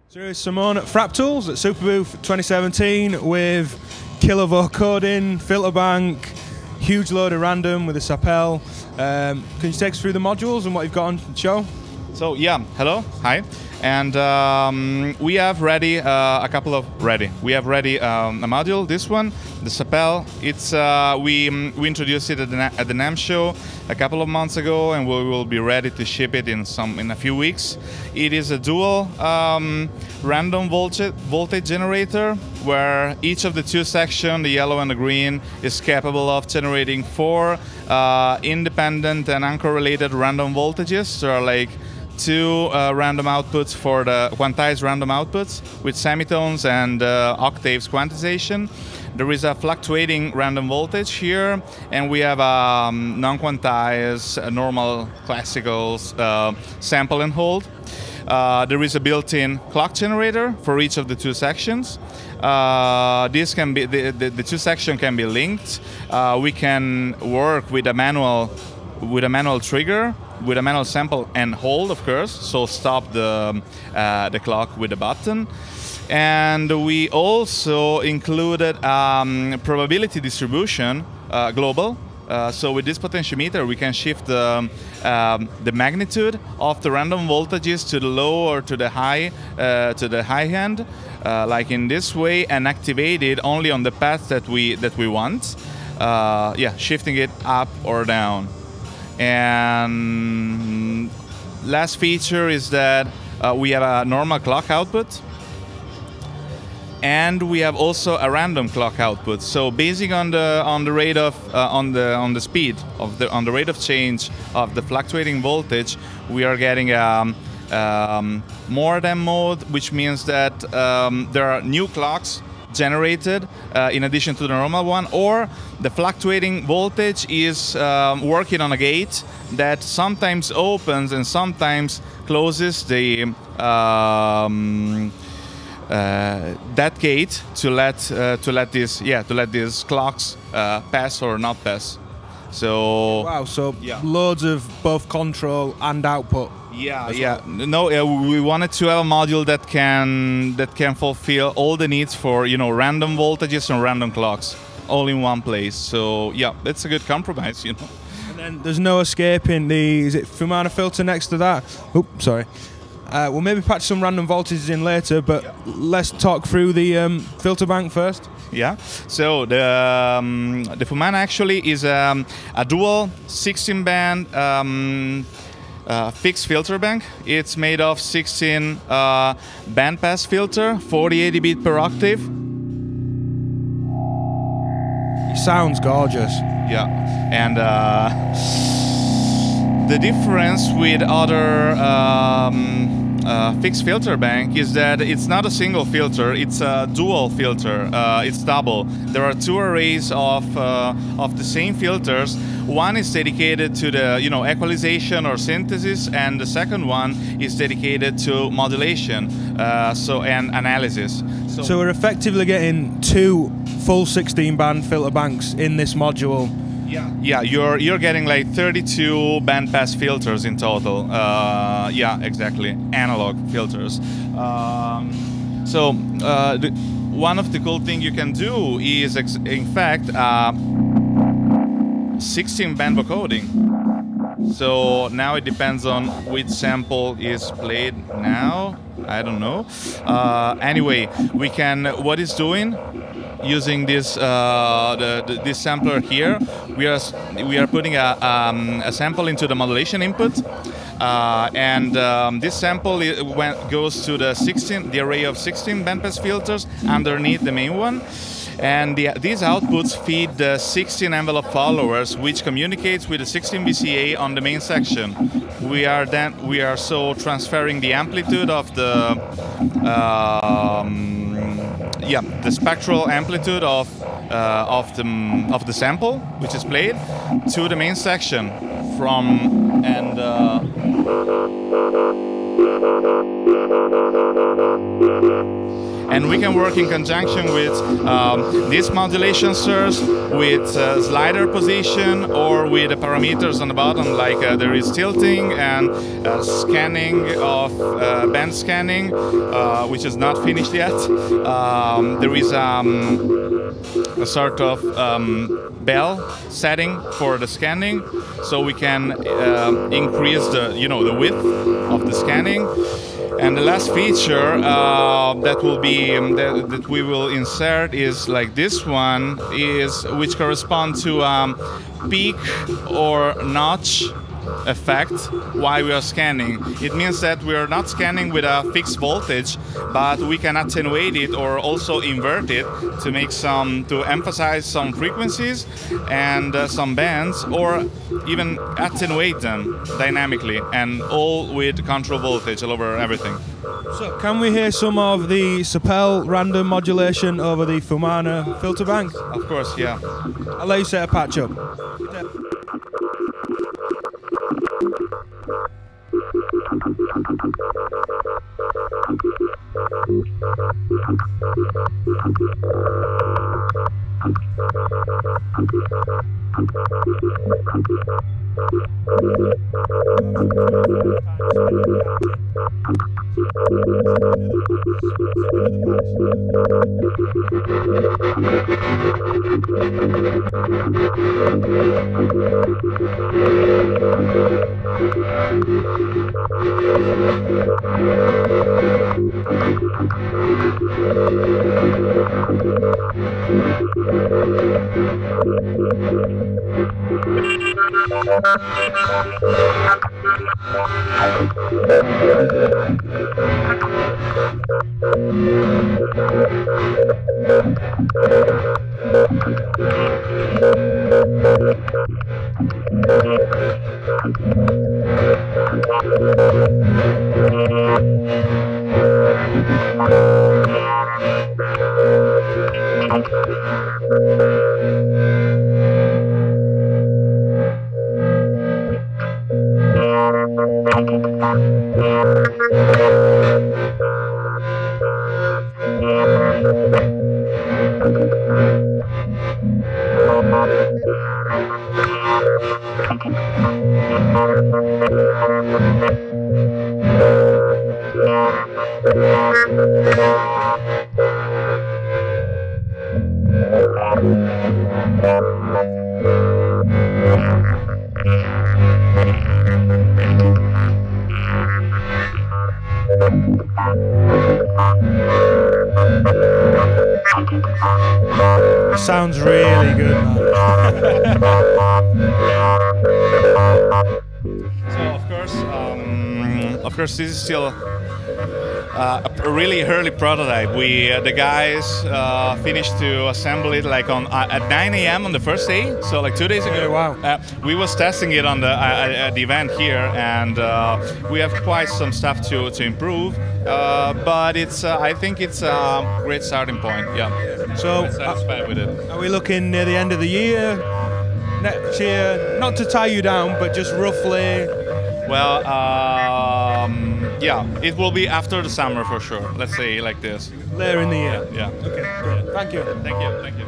So here's Simone at Frap Tools at Superbooth 2017 with killer vocoding, filter bank, huge load of random with a Sapel. Can you take us through the modules and what you've got on show? So yeah, hello, hi, and we have ready a module. This one, the Sapel. It's we introduced it at the NAMM show a couple of months ago, and we will be ready to ship it in a few weeks. It is a dual random voltage generator, where each of the two sections, the yellow and the green, is capable of generating 4 independent and uncorrelated random voltages. There are like 2 random outputs for the quantized random outputs with semitones and octaves quantization. There is a fluctuating random voltage here, and we have a non-quantized, normal, classical sample and hold. There is a built-in clock generator for each of the 2 sections. This can be the 2 sections can be linked. We can work with a manual trigger, with a manual sample and hold, of course, so stop the clock with a button. And we also included probability distribution global. So with this potentiometer, we can shift the magnitude of the random voltages to the low or to the high end, like in this way, and activate it only on the path that we want. Yeah, shifting it up or down. And last feature is that we have a normal clock output, and we have also a random clock output. So basing on the rate of on the speed of on the rate of change of the fluctuating voltage, we are getting more than mode, which means that there are new clocks generated in addition to the normal one, or the fluctuating voltage is working on a gate that sometimes opens and sometimes closes the that gate to let these clocks pass or not pass. So wow, so yeah, loads of both control and output. Yeah, yeah. No, we wanted to have a module that can fulfill all the needs for, you know, random voltages and random clocks all in one place. So yeah, that's a good compromise, you know. And then there's no escaping the, is it Fumana filter next to that? Oops, sorry. We'll maybe patch some random voltages in later, but yeah, let's talk through the filter bank first. Yeah, so the Fumana actually is a dual 16-band fixed filter bank. It's made of 16 bandpass filter, 40-80 beat per octave. It sounds gorgeous. Yeah, and the difference with other fixed filter bank is that it's not a single filter, it's a dual filter, it's double. There are 2 arrays of the same filters. One is dedicated to the, you know, equalization or synthesis, and the second one is dedicated to modulation, and analysis. So we're effectively getting 2 full 16-band filter banks in this module. Yeah, yeah, you're getting like 32 bandpass filters in total. Yeah, exactly, analog filters. One of the cool things you can do is, in fact, 16-band vocoding. So now it depends on which sample is played now. I don't know. Anyway, we can. What it's doing, using this this sampler here, we are putting a sample into the modulation input, and this sample goes to the array of 16 bandpass filters underneath the main one. And these outputs feed the 16 envelope followers, which communicates with the 16 VCA on the main section. We are so transferring the amplitude of the the spectral amplitude of the sample, which is played, to the main section from And we can work in conjunction with these modulation source, with slider position, or with the parameters on the bottom, like there is tilting and scanning of band scanning, which is not finished yet. There is a sort of bell setting for the scanning, so we can increase the the width of the scanning. And the last feature that will be that we will insert is like this one, which corresponds to peak or notch effect while we are scanning. It means that we are not scanning with a fixed voltage, but we can attenuate it or also invert it to make to emphasize some frequencies and some bands, or even attenuate them dynamically, and all with control voltage all over everything. So can we hear some of the Sapel random modulation over the Fumana filter bank? Of course, yeah. I'll let you set a patch up. Sounds really good, man. So of course, this is still a really early prototype. The guys finished to assemble it like at 9 a.m. on the first day, so like 2 days ago. Oh, wow. We was testing it on at the event here, and we have quite some stuff to improve. But I think it's a great starting point. Yeah. So I'm satisfied with it. Are we looking near the end of the year? Next year? Not to tie you down, but just roughly. Well, yeah, it will be after the summer for sure. Let's say like this. Later in the year. Yeah. Okay, great. Thank you. Thank you. Thank you.